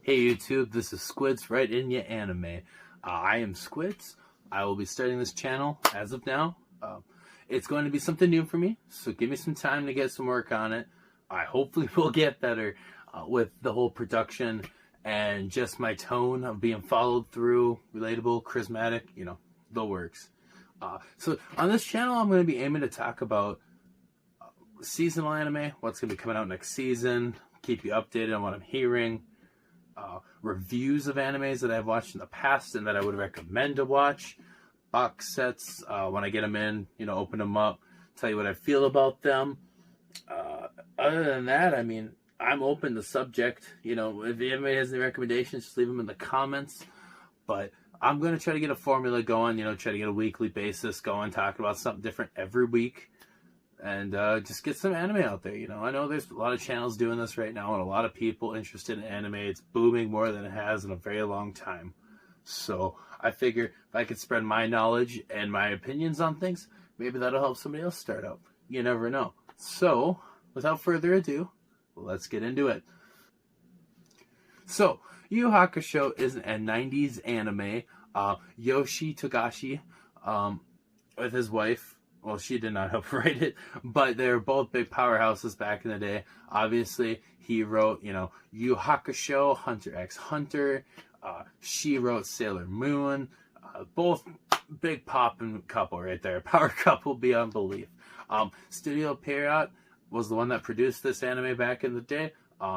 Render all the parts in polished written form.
Hey YouTube, this is Squids right in ya anime. I am Squids. I will be starting this channel as of now. It's going to be something new for me, so give me some time to get some work on it. I hopefully will get better with the whole production and just my tone of being followed through, relatable, charismatic, the works. So on this channel, I'm going to be aiming to talk about seasonal anime, what's going to be coming out next season, keep you updated on what I'm hearing. Reviews of animes that I've watched in the past and that I would recommend to watch, box sets when I get them in, open them up, tell you what I feel about them. Other than that, I'm open to subject. If anybody has any recommendations, just leave them in the comments. But I'm going to try to get a formula going, try to get a weekly basis going, talking about something different every week. And just get some anime out there. I know there's a lot of channels doing this right now and a lot of people interested in anime. It's booming more than it has in a very long time. So I figure if I could spread my knowledge and my opinions on things, maybe that'll help somebody else start out. You never know. So without further ado, let's get into it. So Yu Hakusho is a 90s anime. Yoshi Togashi with his wife. Well, she did not help write it, but they were both big powerhouses back in the day. Obviously, he wrote, Yu Hakusho, Hunter x Hunter. She wrote Sailor Moon. Both big poppin' couple right there. Power couple beyond belief. Studio Pierrot was the one that produced this anime back in the day.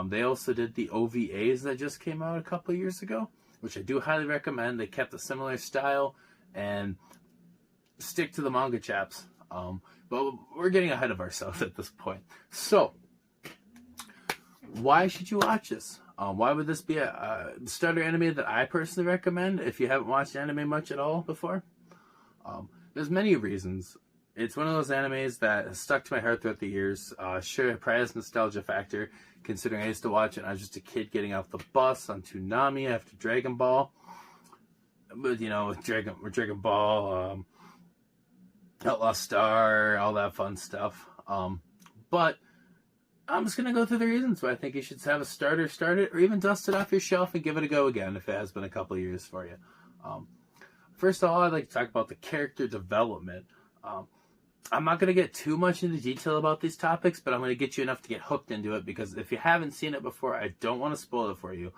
They also did the OVAs that just came out a couple of years ago, which I do highly recommend. They kept a similar style and stick to the manga, chaps. But we're getting ahead of ourselves at this point. So, why should you watch this? Why would this be a starter anime that I personally recommend if you haven't watched anime much at all before? There's many reasons. It's one of those animes that has stuck to my heart throughout the years. Sure, it probably has a nostalgia factor, considering I used to watch it and I was just a kid getting off the bus on Toonami after Dragon Ball. But, with Dragon Ball, Outlaw Star, all that fun stuff. But I'm just going to go through the reasons why I think you should have a starter, start it, or even dust it off your shelf and give it a go again if it has been a couple of years for you. First of all, I'd like to talk about the character development. I'm not going to get too much into detail about these topics, but I'm going to get you enough to get hooked into it, because if you haven't seen it before, I don't want to spoil it for you.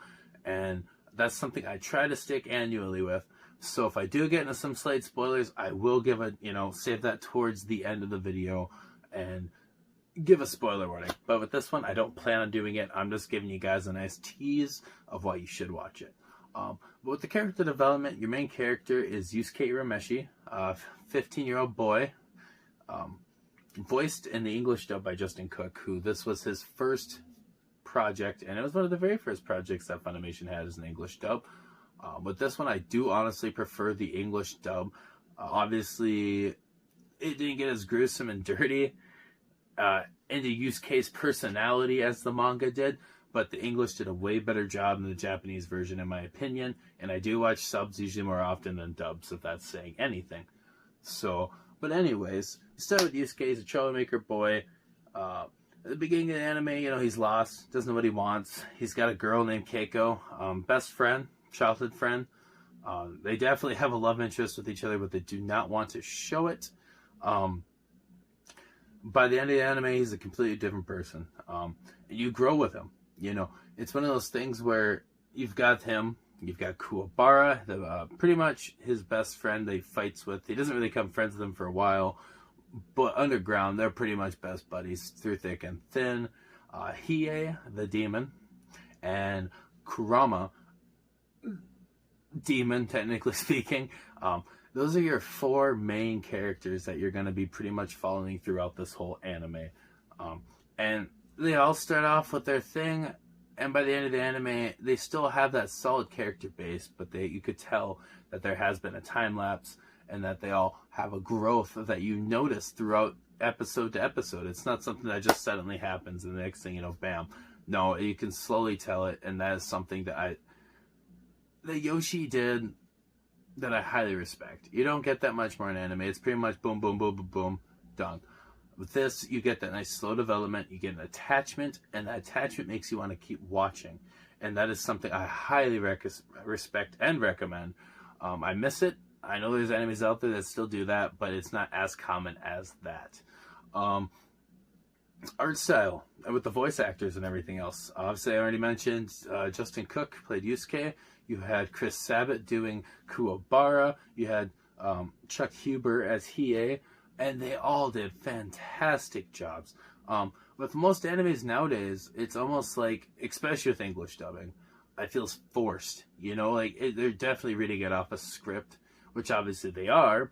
And that's something I try to stick annually with. So if I do get into some slight spoilers, I will give save that towards the end of the video and give a spoiler warning. But with this one, I don't plan on doing it. I'm just giving you guys a nice tease of why you should watch it. But with the character development, your main character is Yusuke Urameshi, a 15-year-old boy, voiced in the English dub by Justin Cook, who this was his first project, and it was one of the very first projects that Funimation had as an English dub. With this one, I do honestly prefer the English dub. Obviously, it didn't get as gruesome and dirty into Yusuke's personality as the manga did, but the English did a way better job than the Japanese version, in my opinion. And I do watch subs usually more often than dubs, if that's saying anything. So, but anyways, start with Yusuke. He's a troublemaker boy. At the beginning of the anime, he's lost, doesn't know what he wants. He's got a girl named Keiko, best friend, childhood friend. They definitely have a love interest with each other, but they do not want to show it. By the end of the anime, he's a completely different person. You grow with him. It's one of those things where you've got him, you've got Kuwabara, pretty much his best friend that he fights with. He doesn't really become friends with him for a while, but underground, they're pretty much best buddies through thick and thin. Hiei, the demon, and Kurama, demon, technically speaking. Those are your four main characters that you're going to be pretty much following throughout this whole anime. And they all start off with their thing, and by the end of the anime, they still have that solid character base, but you could tell that there has been a time lapse, and that they all have a growth that you notice throughout episode to episode. It's not something that just suddenly happens, and the next thing bam. No, you can slowly tell it, and that is something that Yoshi did that I highly respect. You don't get that much more in anime. It's pretty much boom, boom, boom, boom, boom, done. With this, you get that nice slow development, you get an attachment, and that attachment makes you want to keep watching. and that is something I highly respect and recommend. I miss it. I know there's animes out there that still do that, but it's not as common as that. Art style with the voice actors and everything else. Obviously, I already mentioned Justin Cook played Yusuke. You had Chris Sabat doing Kuwabara. You had Chuck Huber as Hiei, and they all did fantastic jobs. With most animes nowadays, it's almost like, especially with English dubbing, it feels forced. You know, like they're definitely reading it off a script, which obviously they are,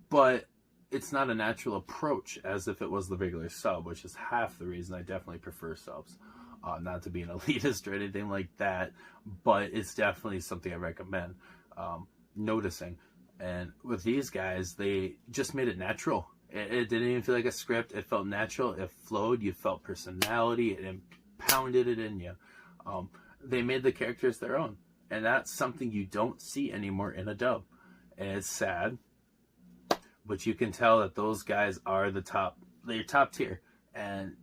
but it's not a natural approach as if it was the regular sub, which is half the reason I definitely prefer subs. Not to be an elitist or anything like that, but it's definitely something I recommend noticing. And with these guys, they just made it natural. It didn't even feel like a script. It felt natural. It flowed. You felt personality. It pounded it in you. They made the characters their own. And that's something you don't see anymore in a dub. And it's sad. But you can tell that those guys are they're top tier. And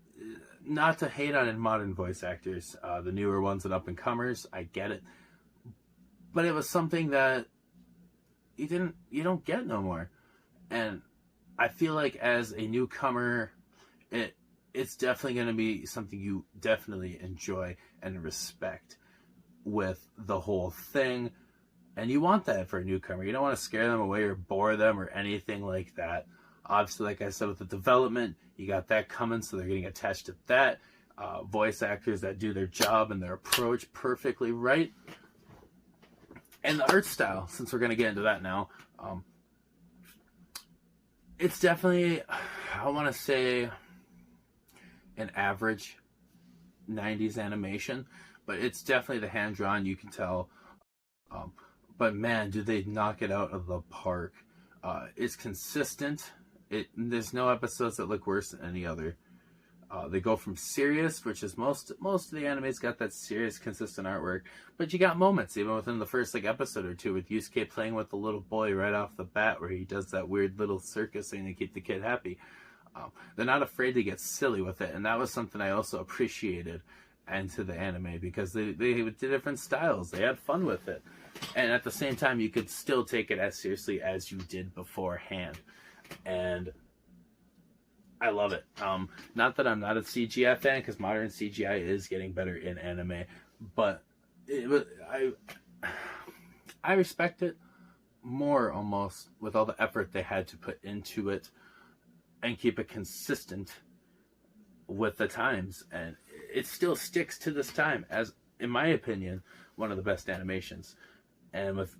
not to hate on modern voice actors, the newer ones and up-and-comers, I get it. But it was something that you don't get no more. And I feel like as a newcomer, it's definitely going to be something you definitely enjoy and respect with the whole thing. And you want that for a newcomer. You don't want to scare them away or bore them or anything like that. Obviously, like I said, with the development, you got that coming, so they're getting attached to that. Voice actors that do their job and their approach perfectly right. And the art style, since we're going to get into that now, it's definitely, I want to say, an average 90s animation, but it's definitely the hand-drawn, you can tell. But man, do they knock it out of the park. It's consistent. There's no episodes that look worse than any other. They go from serious, which is most of the animes got that serious, consistent artwork, but you got moments even within the first episode or two with Yusuke playing with the little boy right off the bat, where he does that weird little circus thing to keep the kid happy. They're not afraid to get silly with it, and that was something I also appreciated into the anime, because they did different styles. They had fun with it, and at the same time, you could still take it as seriously as you did beforehand, and I love it. Not that I'm not a CGI fan, because modern CGI is getting better in anime, but I respect it more almost with all the effort they had to put into it and keep it consistent with the times, and it still sticks to this time as, in my opinion, one of the best animations. And with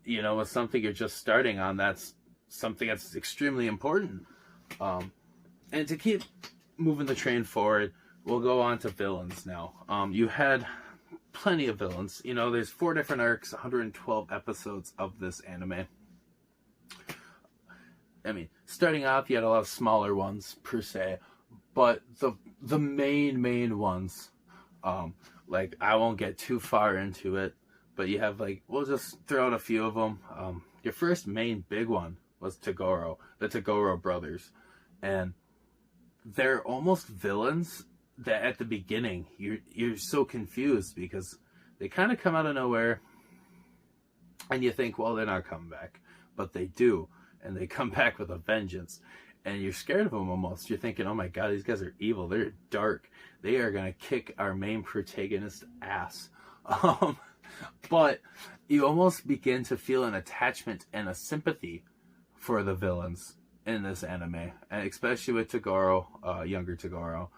something you're just starting on, that's something that's extremely important. And to keep moving the train forward, we'll go on to villains now. You had plenty of villains. There's 4 different arcs, 112 episodes of this anime. I mean, starting off, you had a lot of smaller ones, per se. But the main ones, like, I won't get too far into it, but you have, we'll just throw out a few of them. Your first main big one was Toguro, the Toguro brothers. And they're almost villains that at the beginning you're so confused, because they kind of come out of nowhere and you think, well, they're not coming back, but they do, and they come back with a vengeance, and you're scared of them almost. You're thinking, oh my god, these guys are evil, they're dark, they are gonna kick our main protagonist ass. But you almost begin to feel an attachment and a sympathy for the villains in this anime, and especially with Toguro, younger Toguro,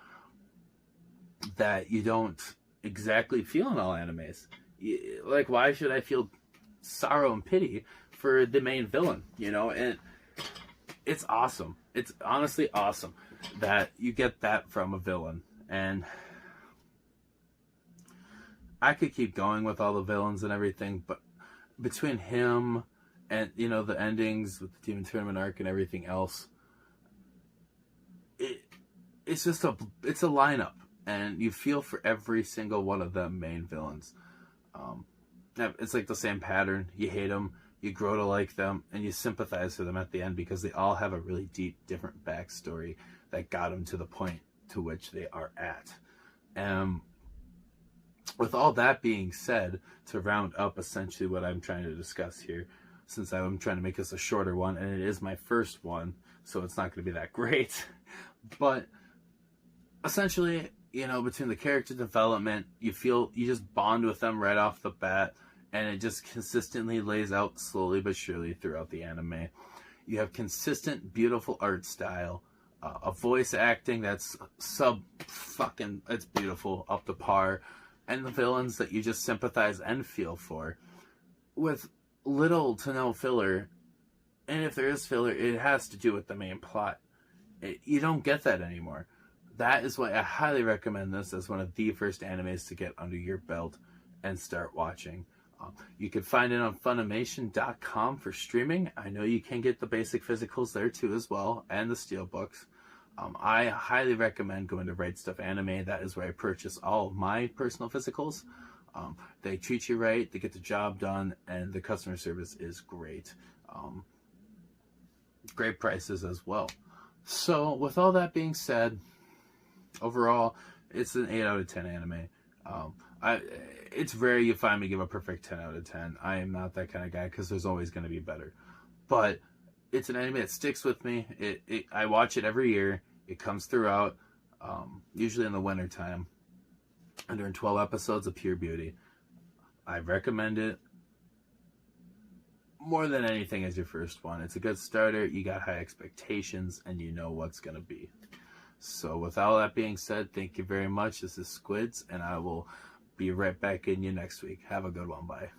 that you don't exactly feel in all animes. Like, why should I feel sorrow and pity for the main villain? And it's awesome. It's honestly awesome that you get that from a villain. And I could keep going with all the villains and everything, but between him and, the endings with the Demon Tournament arc and everything else, it's just a lineup, and you feel for every single one of them main villains. It's like the same pattern. You hate them, you grow to like them, and you sympathize for them at the end, because they all have a really deep, different backstory that got them to the point to which they are at. With all that being said, to round up essentially what I'm trying to discuss here, since I'm trying to make this a shorter one, and it is my first one, so it's not going to be that great. But essentially, you know, between the character development, you just bond with them right off the bat, and it just consistently lays out slowly but surely throughout the anime. You have consistent, beautiful art style, a voice acting that's it's beautiful, up to par, and the villains that you just sympathize and feel for, with little to no filler. And if there is filler, it has to do with the main plot. You don't get that anymore. That is why I highly recommend this as one of the first animes to get under your belt and start watching. You can find it on Funimation.com for streaming. I know you can get the basic physicals there too as well, and the steelbooks. I highly recommend going to Right Stuff Anime. That is where I purchase all of my personal physicals. They treat you right, they get the job done, and the customer service is great. Great prices as well. So, with all that being said, overall, it's an 8 out of 10 anime. It's rare you find me give a perfect 10 out of 10. I am not that kind of guy, because there's always going to be better. But it's an anime that sticks with me. I watch it every year. It comes throughout, usually in the winter time. And during 12 episodes of pure beauty. I recommend it more than anything as your first one. It's a good starter. You got high expectations, and you know what's going to be. So with all that being said, thank you very much. This is Squids, and I will be right back in you next week. Have a good one. Bye.